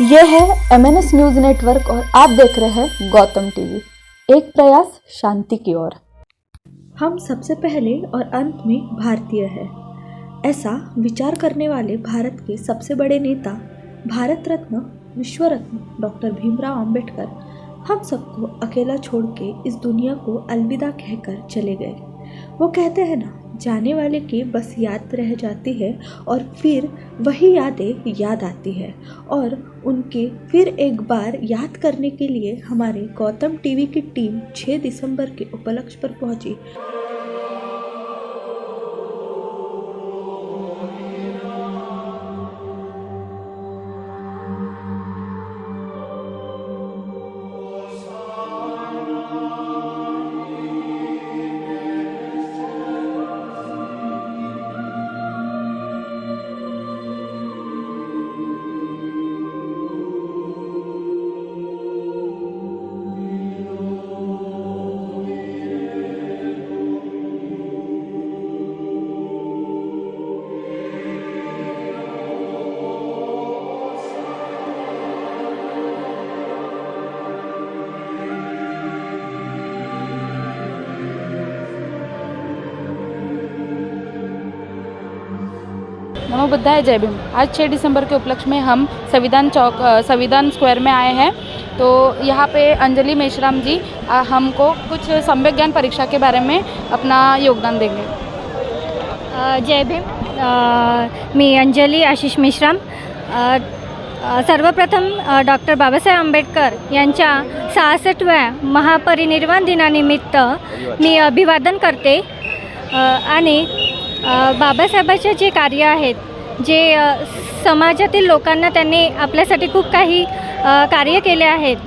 यह है MNS news network और आप देख रहे हैं गौतम टीवी, एक प्रयास शांति की ओर। हम सबसे पहले और अंत में भारतीय हैं, ऐसा विचार करने वाले भारत के सबसे बड़े नेता, भारत रत्न विश्व रत्न डॉक्टर भीमराव अंबेडकर हम सबको अकेला छोड़ के इस दुनिया को अलविदा कहकर चले गए। वो कहते हैं ना, जाने वाले की बस याद रह जाती है और फिर वही यादें याद आती है। और उनके फिर एक बार याद करने के लिए हमारे गौतम टीवी की टीम 6 दिसंबर के उपलक्ष्य पर पहुंची। नमो बुद्धाय, जय भीम। आज 6 दिसंबर के उपलक्ष्य में हम संविधान स्क्वायर में आए हैं। तो यहाँ पे अंजलि मेश्राम जी हमको कुछ सम्यक ज्ञान परीक्षा के बारे में अपना योगदान देंगे। जय भीम। मी अंजली आशिष मेश्राम। सर्वप्रथम डॉक्टर बाबासाहेब आंबेडकर यांच्या 66व्या महापरिनिर्वाण दिनानिमित्त मी अभिवादन करते। आणि बाबासाहेबांचे जे कार्य आहेत, जे समाजातील लोकांना त्यांनी आपल्यासाठी खूप काही कार्य केले आहेत,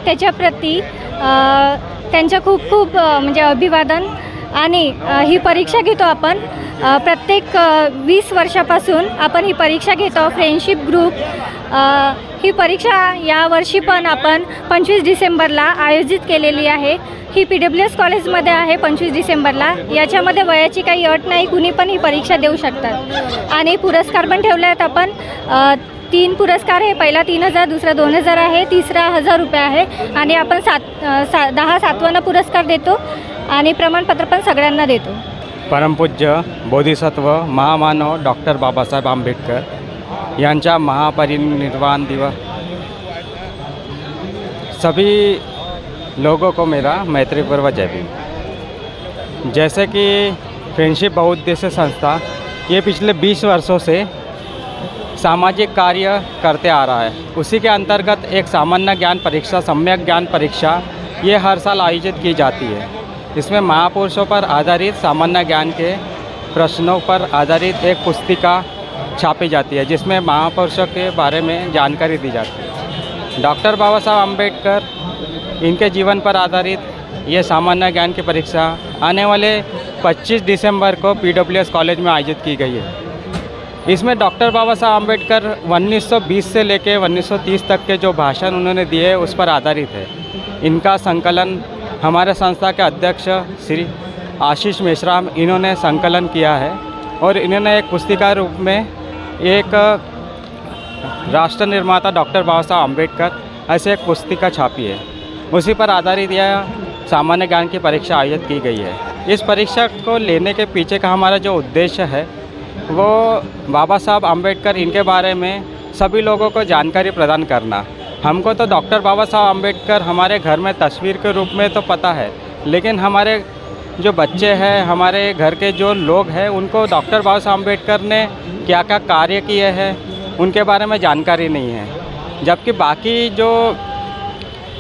त्याच्याप्रती त्यांच्या खूप खूप म्हणजे अभिवादन। आणि ही परीक्षा घेतो आपण प्रत्येक 20 वर्षापासून आपण ही परीक्षा घेतो। फ्रेंडशिप ग्रुप ही परीक्षा यावर्षी पण आपण 25 डिसेंबरला आयोजित केलेली आहे। ही PWS कॉलेजमध्ये आहे 25 डिसेंबरला। याच्यामध्ये वयाची काही अट नाही, कुणी पण ही परीक्षा देऊ शकतात। आणि पुरस्कार पण ठेवले आहेत आपण 3 पुरस्कार आहे। पहिला 3000, दुसरा 2000 आहे, तिसरा 1000 रुपये आहे। आणि आपण 10 सातवांना पुरस्कार देतो आणि प्रमाणपत्र पण सगळ्यांना देतो। परमपूज्य बोधिसत्व महामानव डॉक्टर बाबासाहेब आंबेडकर यांचा महापरिनिर्वाण दिवस। सभी लोगों को मेरा मैत्रीपूर्वक जय भीम। जैसे कि फ्रेंडशिप बहुउद्देश्य संस्था ये पिछले 20 वर्षों से सामाजिक कार्य करते आ रहा है। उसी के अंतर्गत एक सामान्य ज्ञान परीक्षा, सम्यक ज्ञान परीक्षा ये हर साल आयोजित की जाती है। इसमें महापुरुषों पर आधारित सामान्य ज्ञान के प्रश्नों पर आधारित एक पुस्तिका छापी जाती है, जिसमें महापुरुषों के बारे में जानकारी दी जाती है। डॉक्टर बाबा साहब अम्बेडकर, इनके जीवन पर आधारित ये सामान्य ज्ञान की परीक्षा आने वाले 25 दिसंबर को PWS कॉलेज में आयोजित की गई है। इसमें डॉक्टर बाबा साहब अम्बेडकर 1920 से लेकर 1930 तक के जो भाषण उन्होंने दिए उस पर आधारित है। इनका संकलन हमारे संस्था के अध्यक्ष श्री आशीष मेश्राम इन्होंने संकलन किया है। और इन्होंने एक पुस्तिका रूप में एक राष्ट्र निर्माता डॉक्टर बाबा साहब अम्बेडकर ऐसे एक पुस्तिका छापी है। उसी पर आधारित यह सामान्य ज्ञान की परीक्षा आयोजित की गई है। इस परीक्षा को लेने के पीछे का हमारा जो उद्देश्य है वो बाबा साहब अम्बेडकर, इनके बारे में सभी लोगों को जानकारी प्रदान करना। हमको तो डॉक्टर बाबा साहब अम्बेडकर हमारे घर में तस्वीर के रूप में तो पता है, लेकिन हमारे जो बच्चे हैं, हमारे घर के जो लोग हैं, उनको डॉक्टर बाबा साहब अम्बेडकर ने क्या क्या कार्य किए हैं उनके बारे में जानकारी नहीं है। जबकि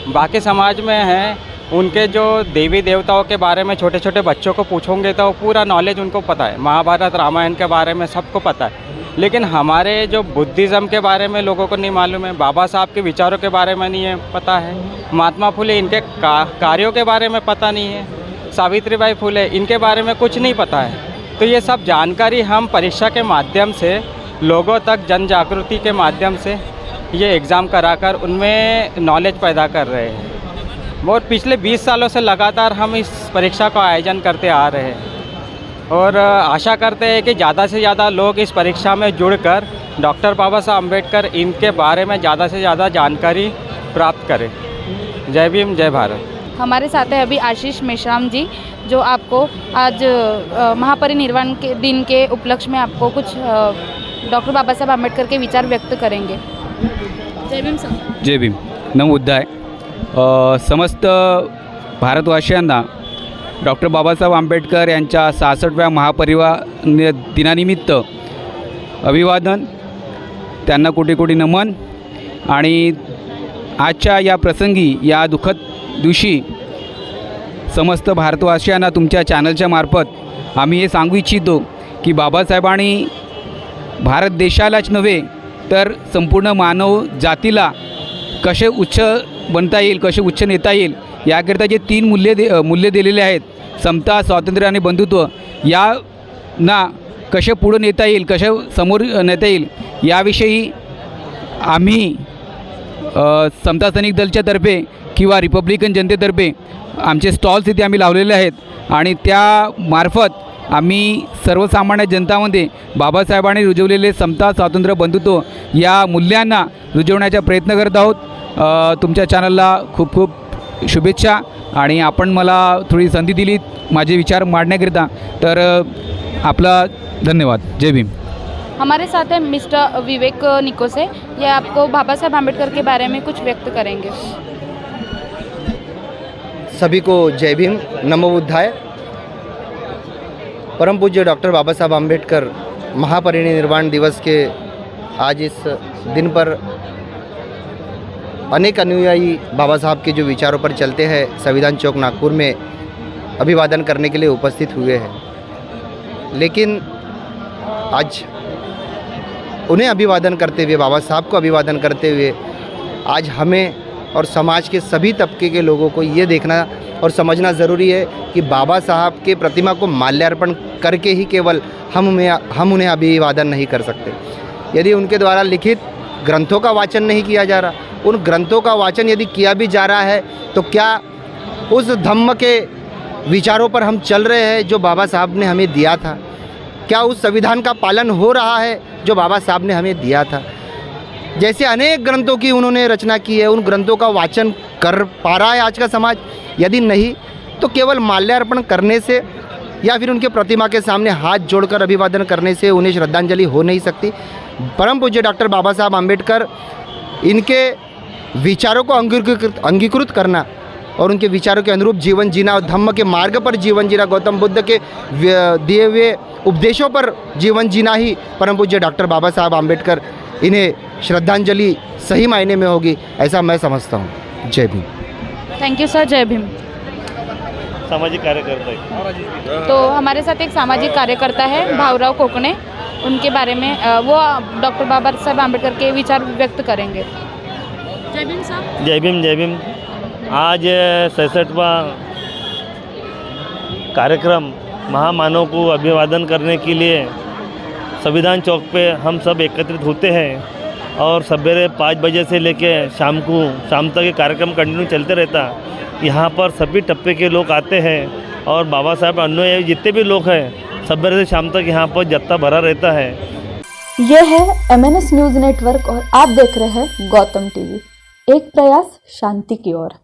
बाकी समाज में हैं, उनके जो देवी देवताओं के बारे में छोटे छोटे बच्चों को पूछोगे तो पूरा नॉलेज उनको पता है, महाभारत रामायण के बारे में सबको पता है। लेकिन हमारे जो बुद्धिज़्म के बारे में लोगों को नहीं मालूम है, बाबा साहब के विचारों के बारे में नहीं है पता है, महात्मा फुले इनके कार्यों के बारे में पता नहीं है, सावित्रीबाई फुले इनके बारे में कुछ नहीं पता है। तो ये सब जानकारी हम परीक्षा के माध्यम से लोगों तक जन जागृति के माध्यम से ये एग्ज़ाम कराकर उनमें नॉलेज पैदा कर रहे हैं। और पिछले 20 सालों से लगातार हम इस परीक्षा का आयोजन करते आ रहे हैं और आशा करते हैं कि ज़्यादा से ज़्यादा लोग इस परीक्षा में जुड़कर डॉक्टर बाबा साहब अम्बेडकर इनके बारे में ज़्यादा से ज़्यादा जानकारी प्राप्त करें। जय भीम, जय भारत। हमारे साथ है अभी आशीष मेश्राम जी, जो आपको आज महापरिनिर्वाण के दिन के उपलक्ष्य में आपको कुछ डॉक्टर बाबा साहब आम्बेडकर के विचार व्यक्त करेंगे। जय भीम सर। जय भीम, नमोद्धाय। समस्त भारतवासियांना डॉक्टर बाबासाहेब आंबेडकर यांच्या 66व्या महापरिनिर्वाण दिनानिमित्त अभिवादन, त्यांना कोटी कोटी नमन। आणि आजच्या या प्रसंगी, या दुःखद दिवशी समस्त भारतवासियांना तुमच्या चॅनलच्या मार्फत आम्ही हे सांगू इच्छितो की बाबासाहेबांनी भारत देशालाच नव्हे तर संपूर्ण मानव जातीला कसे उच्च बनता येईल, कसे उच्च नेता येईल, याकरिता जे 3 मूल्य दिलेले आहेत, समता, स्वातंत्र्य आणि बंधुत्व, यांना कसे पुढे नेता येईल, कसे समोर नेता येईल, याविषयी आम्ही समता सैनिक दलच्या तर्फे किंवा रिपब्लिकन जनतेतर्फे आमचे स्टॉल्स इथे आम्ही लावलेले आहेत आणि त्यामार्फत आम्ही सर्वसामान्य जनतामध्ये बाबासाहेबांनी रुजवलेले समता, स्वातंत्र्य, बंधुत्व या मूल्यांना रुजवण्याचा प्रयत्न करत आहोत। तुमच्या चॅनलला खूप खूप शुभेच्छा आणि आपण मला थोडी संधी दिली माझे विचार मांडण्याकरिता, तर आपला धन्यवाद। जय भीम। हमारे साथ हैं मिस्टर विवेक निकोसे, ये आपको बाबा साहब आम्बेडकर के बारे में कुछ व्यक्त करेंगे। सभी को जय भीम, नमो बुद्धाय। परम पूज्य डॉक्टर बाबा साहब आम्बेडकर महापरिनिर्वाण दिवस के आज इस दिन पर अनेक अनुयायी बाबा साहब के जो विचारों पर चलते हैं संविधान चौक नागपुर में अभिवादन करने के लिए उपस्थित हुए हैं। लेकिन आज उन्हें अभिवादन करते हुए, बाबा साहब को अभिवादन करते हुए, आज हमें और समाज के सभी तबके के लोगों को ये देखना और समझना ज़रूरी है कि बाबा साहब के प्रतिमा को माल्यार्पण करके ही केवल हम उन्हें अभिवादन नहीं कर सकते। यदि उनके द्वारा लिखित ग्रंथों का वाचन नहीं किया जा रहा, उन ग्रंथों का वाचन यदि किया भी जा रहा है, तो क्या उस धम्म के विचारों पर हम चल रहे हैं जो बाबा साहब ने हमें दिया था? क्या उस संविधान का पालन हो रहा है जो बाबा साहब ने हमें दिया था? जैसे अनेक ग्रंथों की उन्होंने रचना की है, उन ग्रंथों का वाचन कर पा रहा है आज का समाज? यदि नहीं, तो केवल माल्यार्पण करने से या फिर उनके प्रतिमा के सामने हाथ जोड़कर अभिवादन करने से उन्हें श्रद्धांजलि हो नहीं सकती। परम पूज्य डॉक्टर बाबा साहब आम्बेडकर, इनके विचारों को अंगीकृत करना और उनके विचारों के अनुरूप जीवन जीना और धम्म के मार्ग पर जीवन जीना, गौतम बुद्ध के दिए हुए उपदेशों पर जीवन जीना ही परम पूज्य डॉक्टर बाबा साहब आम्बेडकर, इन्हें श्रद्धांजलि सही मायने में होगी, ऐसा मैं समझता हूँ। जय भीम। Thank you sir. जय भीम। सामाजिक कार्यकर्ता है। तो हमारे साथ एक सामाजिक कार्यकर्ता है भावराव कोकणे, उनके बारे में वो डॉक्टर बाबा साहब आम्बेडकर के विचार व्यक्त करेंगे। जय भीम साहब। जय भीम, जय भीम। आज 66वां कार्यक्रम महामानव को अभिवादन करने के लिए संविधान चौक पे हम सब एकत्रित होते हैं और सवेरे 5 बजे से लेके शाम तक ये कार्यक्रम कंटिन्यू चलते रहता। यहाँ पर सभी टप्पे के लोग आते हैं और बाबा साहब अनुयायी जितने भी लोग हैं सवेरे से शाम तक यहाँ पर जत्था भरा रहता है। यह है MNS न्यूज़ नेटवर्क और आप देख रहे हैं गौतम टीवी, एक प्रयास शांति की ओर।